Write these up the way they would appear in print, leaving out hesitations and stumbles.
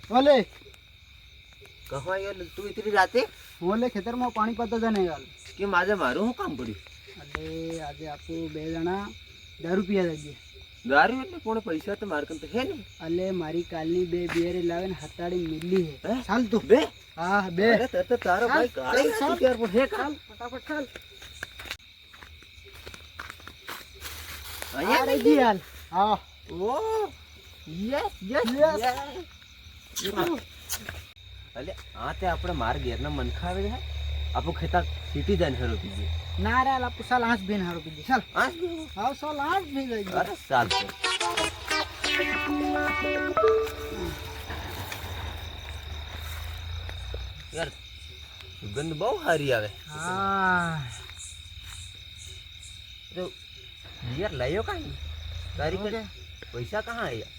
ઓલે કહવા યાર તું ઇતરી રાતે ઓલે ખેતરમાં પાણી પાતો જાને યાર કે મારે મારું શું કામ પડ્યું? એટલે આજે આપું બે જણા દારૂ પીવા જઈએ. દારૂ એટલે કોણ પૈસા તો મારે કંઈ હે ને? એટલે મારી કાલની બે બિયર લાવે ને હતાડી મિલી હે. હે? ચાલ તું બે હા બે અરે તો તારો ભાઈ કાળી ચાલ, રાતી ક્યારે પણ હે ચાલ ફટાફટ ચાલ અહીંયા અરે જી હાલ હા ઓ યસ યસ Yes. અલે આ તે આપણે માર ઘેરના મનખા આવે છે આપણું ખેતર સીટી જાય હરો પીજે ના રે આપુ સાલ આંચ બેન હારો પીધી ચાલ હા હા સાલ આંચ ભી ગઈ અરે સાલ છે યાર સુગંધ બહુ સારી આવે હા તો યાર લાયો કાંઈ તારી ઓકે. પૈસા કहाँ આયા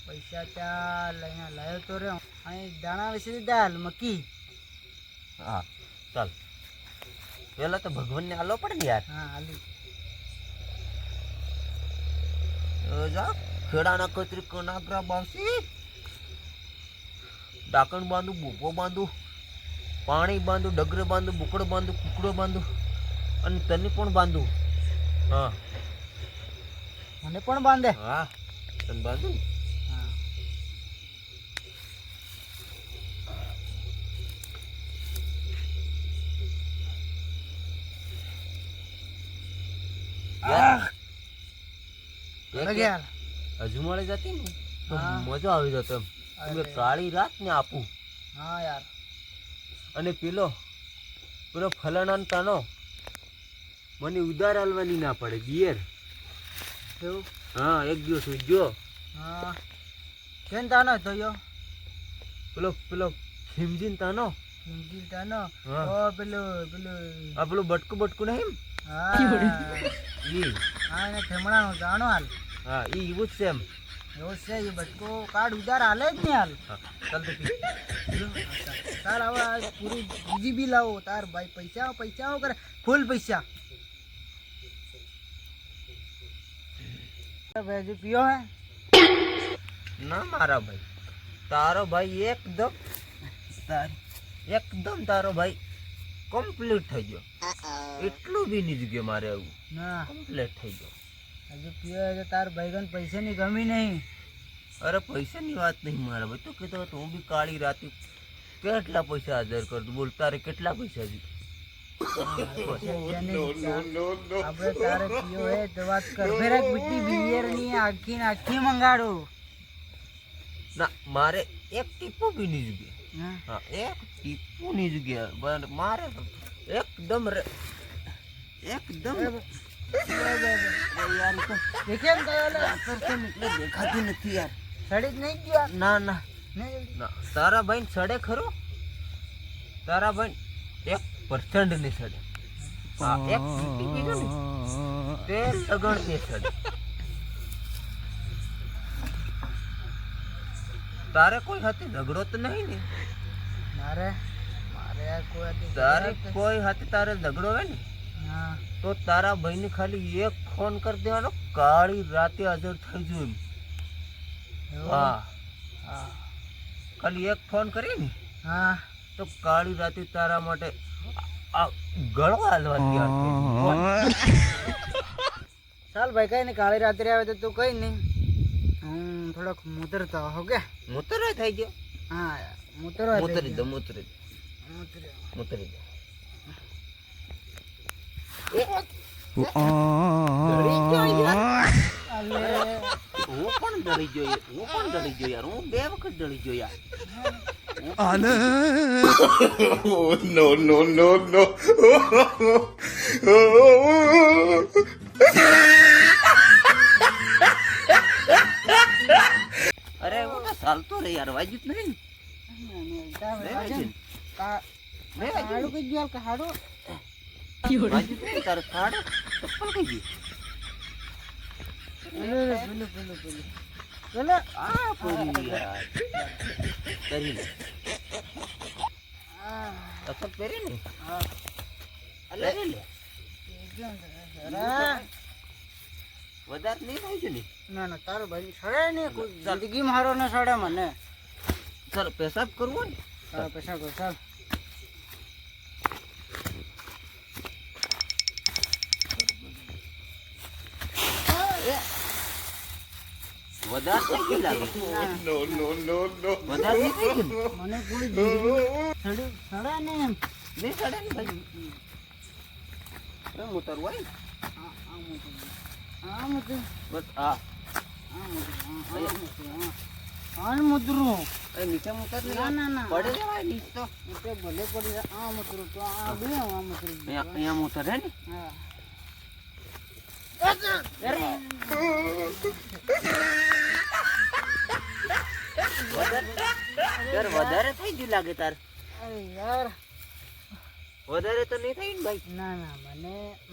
પૈસા ચાલ અહીંયા લાયો તો રે અહીં દાણા વેચી દાલ મકી હા ચાલ પેલા તો ભગવાનને આલો પડે ને યાર હા હાલી જા ખેડાના કતરી કનાગરા બાવસી ડાકણ બાંધું બૂપો બાંધું પાણી બાંધું ડગરે બાંધું બુકડો બાંધું કુકડો બાંધું અને તને પણ બાંધું હા મને પણ બાંધે હા તને બાંધું ને હા યાર લગે યાર હજુ મળે જતી ને તો હા. મજા આવી જતો એમ તમે અરે. કાળી રાત ને આપું હા યાર અને પેલો ફલાણા ને તાનો મને ઉધાર હાલવાની ના પડે બિયર કેવું હા એક દિવસ ઉજ્યો હા કેમ તાનો થયો પેલો ખીમજીન તાનો હિન્દી તાનો હા. ઓ પેલું આ પેલું બટકું નહીં હા ઈ હા એને થેમણાનો જાણો હાલ હા ઈ એવું જ છે એમ એવો છે એ બટકો કાર્ડ ઉધાર હાલે જ ને હાલ હા ચાલ તો પી તાર હવે આ પૂરી બીજી બી લાવો તાર ભાઈ પૈસા કરે ફૂલ પૈસા ભાઈ પીઓ હે ના મારા ભાઈ તારો ભાઈ એકદમ તારો ભાઈ કમ્પ્લીટ થઈ ગયો એટલું બી નહીં ગયો મારે આવું ના કમ્પ્લીટ થઈ ગયો હજુ પીઓ તો તાર ભાઈગન પૈસાની કમી નહીં અરે પૈસાની વાત નહીં મારા ભાઈ તું કહેતો હતો હું બી કાળી રાતે કેટલા પૈસા હાજર કર દઉં બોલ તારે કેટલા પૈસા છે આપણે તારે પીઓ હે તો વાત કર ફેરક બીટી બિયર ની આખી મંગાડો ના મારે એક ટીપું બી નહીં જગ્યા હા હા એક ટીપું નહીં જગ્યા મારે તો એકદમ યાર તો દેખે ને કયો લે આકર્ષણ એટલે દેખાતું નથી યાર સડી જ નહીં ગયો ના ના નહીં ના તારા ભાઈ સડે ખરો તારા ભાઈ 1% નહીં સડે હા એક ટીપી પીધું ને તે લગણ તે સડે તારે કોઈ હાથે ઝઘડો તો નહીં ને મારે આ કોઈ હતી તારે કોઈ હાથે તારે ઝઘડો હોય ને હા તો તારા ભાઈને ખાલી એક ફોન કરી દેવાનો કાળી રાતે હાજર થઈ જવું એમ એવું? હા હા ખાલી એક ફોન કરીએ ને હા તો કાળી રાતે તારા માટે આ ગળો હાલવા તૈયાર થઈ જાય. ચાલ ભાઈ કઈ નહીં કાળી રાત્રે આવે તો તું કઈ નહીં હું થોડોક મુતરતો હો કે મૂતરો થઈ ગયો હા મૂતરી દો મૂતરી દો ડરી ગયો યાર. હું પણ ડરી ગયો યાર હું 2 વખત ડરી ગયો યાર no, no, no, no. અરે હું તો ચાલતો રે યાર વાજ્યું જ નહીં ને વાજ્યું હાડું કઈ ગયું કે હાડું વાજ્યું જ નહીં તારે ખાડે ચપ્પલ કઈ ગયું પેલું આ પૂરી યાર કરી લે ચપ્પલ પહેરી ને અલે રે લે વધારે નહીં થાય છે ને ના તારો ભાઈ સડે ને કોઈ જિંદગી મારો ને સડે મને ચાલ પેશાબ કરવો ને હા પૈસા કરો ચાલ. વધારે થઈ ગયું લાગે. No, no, no, no. વધારે નહીં થઈ ગયું મને કોઈ જિંદગી સડે ને એમ. નહીં ચડે ને ભાઈ એમ ઉતરવું હોય ને. આમ હતું બસ હા આમ મુદ્રું એ નીચે ઉતર ને ના ના ના પડે જવાય નીચ તો તે ભલે પડી જાય આમ ઉતરું તો આ બે આમ ઉતરું અહીંયા ઉતર હે ને હા યાર વધારે થઈ ગયું લાગે તાર અરે યાર વધારે તો નહીં થઈ ને ભાઈ ના ના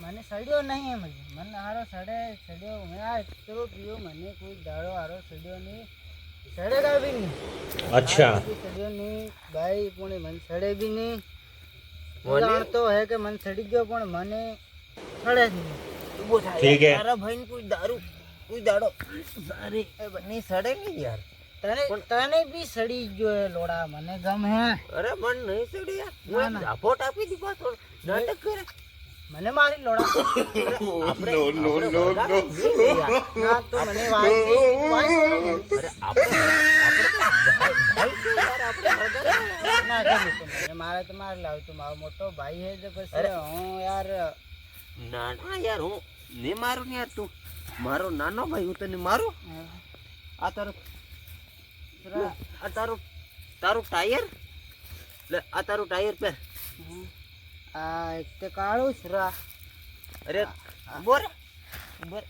મને સડ્યો નહીં એમ જ. મને હારો સડ્યો મેં આ એટલો પીયો મને કોઈ દાડો હારો સડ્યો નહીં સડેગા બી નહીં अच्छा સડ્યો નહીં ભાઈ પણ મને સડે બી નહીં મને? જાણતો હે કે મને સડી ગયો પણ મને સડે જ નહીં. ઊભો થાય ઠીક હે. તારા ભાઈને કોઈ દારૂ કોઈ દાડો સારી નહીં સડે નહીં યાર તને બી સડી ગયો એ લોડા મને ગમે હે અરે મન નહીં સડે યાર ના, હું ના. ઝાપોટ આપી દી પાછો નાટક કરે મને મારી લોડા આપણે No, no, આપણે no, વળગાડો no. નહીં ને યાર. ના તો મને વાઈ ગઈ, વાઈ ગઈ. અરે આપણે તો ભાઈ છે યાર આપણે વળગાડો. ના ગમે તો મને મારે તો મારે લાવ તો મારો મોટો ભાઈ હે તો પછી હું યાર ના ના યાર હું ને મારું ને યાર તું મારો નાનો ભાઈ હું તને મારું આ તારું આ તારું ટાયર લે આ તારું ટાયર પહેર આ એક તે કાળું છે રા અરે બોર બોર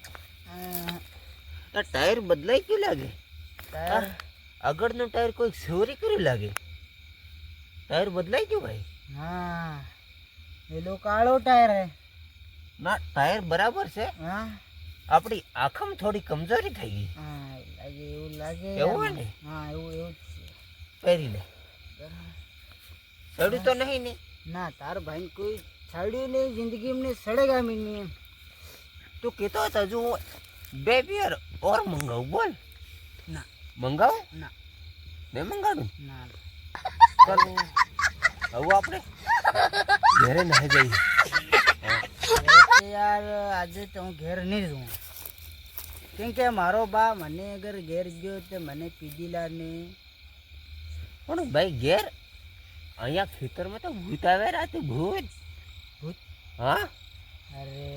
આ ટાયર બદલાઈ ગયું લાગે ટાયર આગળનું ટાયર કોઈ ચોરી કર્યું લાગે ટાયર બદલાઈ ગયું ભાઈ હા પેલો કાળો ટાયર હે ના ટાયર બરાબર છે હા આપણી આંખમાં થોડી કમજોરી થઈ ગઈ હા લાગે એવું લાગે એવું હોય ને? હા એવું જ છે પહેરી લે ચડ્યું તો નહીં ને ના તાર ભાઈ કોઈ છાડ્યું નહીં જિંદગી એમને સડેગા મી નહીં એમ તું કહેતો હતો હજુ હું 2 બિયર ઓર મંગાવું બોલ ના મંગાવું ના નહીં મંગાવું ના ચાલ હવે આપણે ઘરે નાહી જઈએ એટલે યાર આજે તો હું ઘેર નહીં રહું કેમ કે મારો બા મને અગર ઘેર ગયો તો મને પીધીલા નહીં પણ ભાઈ ઘેર અહીંયા ખેતરમાં તો ભૂત આવે રાતે ભૂત ભૂત? હા અરે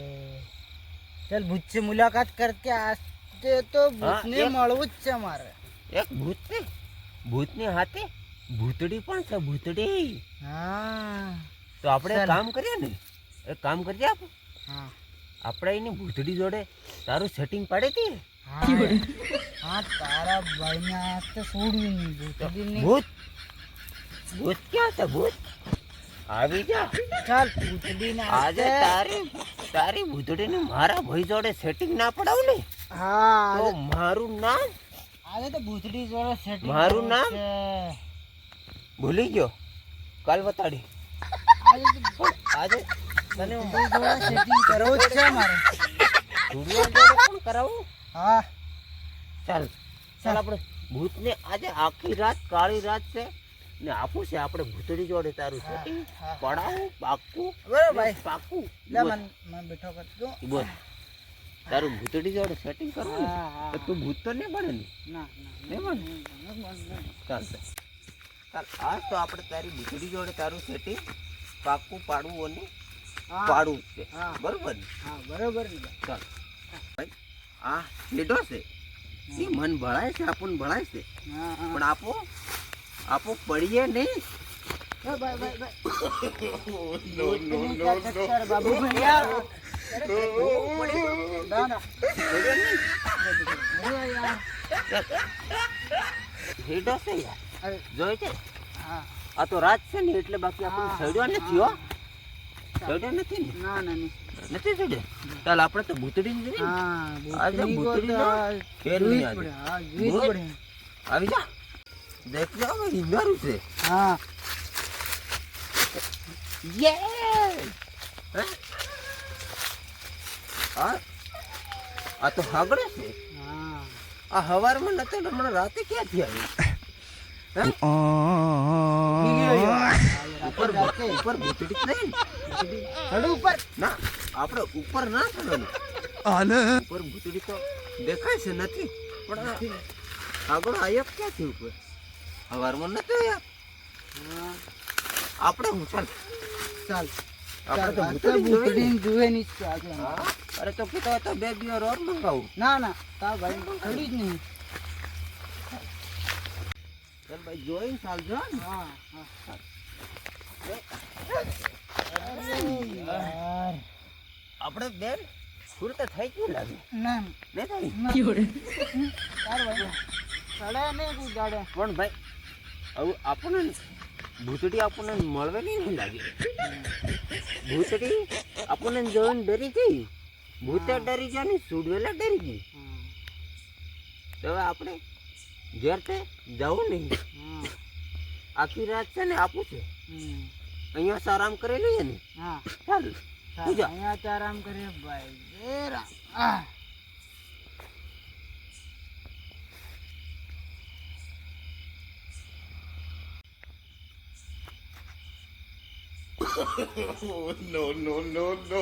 ચલ ભૂત से मुलाकात करके आते तो ભૂતને એક- મળવું જ છે મારે એક ભૂત છે ભૂતની હાથે ભૂતડી પણ છે ભૂતડી હા તો આપણે એક ચાલ. કામ કરીએ ને એક કામ કરજે આપણે હા આપણે એની ભૂતડી જોડે તારું સેટિંગ પાડી દઈએ હા હા તારા ભાઈને હાથ તો છોડ્યું નહીં ભૂતડીને ભૂત ભૂત ક્યાં છે ભૂત આવી જા ચાલ ભૂતડીને આજે તારી ભૂતડીને મારા ભાઈ જોડે સેટિંગ ના પડાવ ને હા તો મારું નામ આજે તો ભૂતડી જોડે સેટિંગ મારું નામ? ભૂલી ગયો કાલ બતાડી આજે તો આજે તને હું ભૂતડી જોડે સેટિંગ કરવું જ છે મારે દુનિયા જોડે પણ કરાવું હા ચાલ ચાલ આપણે ભૂતને આજે આખી રાત કાળી રાત છે ને આપું છે આપણે ભૂતડી જોડે તારું સેટિંગ હા. પડાવું પાકું બરાબર ભાઈ. પાકું લે મને બેઠો કર તું બોલ તારું ભૂતડી જોડે સેટિંગ કરવું ને હા, હા. તો તું ભૂત તો નહીં બને ને ના નહીં બને ચાલશે ચાલ આજ તો આપણે તારી ભૂતડી જોડે તારું સેટિંગ પાકું પાડવું અને હા. પાડવું જ છે હા. બરોબર ને હા બરોબર ને ભાઈ. ચાલ ભાઈ આ હેડો છે એ મન ભળાય છે આપણને ભળાય છે હા હા પણ આપો પડીએ નહીં ભાઈ ભાઈ ભાઈ No, no, તમે no, ક્યાં no. ચક્કર બાબુ ભૈયા ના ના પડીએ નહીં ભૈયા યાર હેડો છે યાર અરે જોઈ છે હા આ તો રાત છે ને એટલે બાકી આપણે હા. સડ્યો નથી હો સડ્યો નથી ને ના ના નહીં નથી સડ્યો ચાલ આપણે તો ભૂતડી જોઈએ ને. હા આજે ભૂતની ભૂતડી કો તો ના ફેર જોઈ નહીં જ આજે. પડે હા જોઈ જ ભૂત? પડે આવી જા દેખ લો હવે ઈંગારું છે હા આ તો હાગડે છે હા આ હવારમાં નતો ને હમણાં રાતે ક્યાંથી આવી હે? ઉપર જાતે. ઉપર ભૂતડી જ નહીં ને. ચડું ઉપર ના આપણે ઉપર ના ચડવાનું ઉપર ભૂતડી તો દેખાય છે નથી પણ આગળ આયપ ક્યાંથી ઉપર હવારમાં નતો યાર હા, આપણે હું ચાલ ચાલ આપણે તો ચાલ, ભૂતડી જોઈ ને. ભૂતડીને જુએ નહીં જ આગળ. હા, અરે તો કીધું તો 2 દિવસ રોજ મંગાવું ના ના તા ભાઈ ચડી જ નહીં. ચાલ ભાઈ જોઈને ચાલજો ને. હા હા યાર આપણે બેન ફૂલ તો થઈ ગયું લાગે ના ને થાય તાર ભાઈ ચડે ને કુદાડે. પણ ભાઈ હવે આપણને ભૂતડી આપણને મળવાની નહીં લાગે ભૂતડી આપણને જોઈને ડરી ગઈ ભૂતે ડરી ગયા ને સુડવેલા ડરી ગઈ તો હવે આપણે ઘેર તે જવું નહીં આખી રાત છે ને આપું છે અહીંયા આરામ કરી લઈએ ને હા ચાલ ચાલ, પૂજા. અહીંયા તો આરામ કરીએ ભાઈ. જય Ram. Oh, no, no, no, no.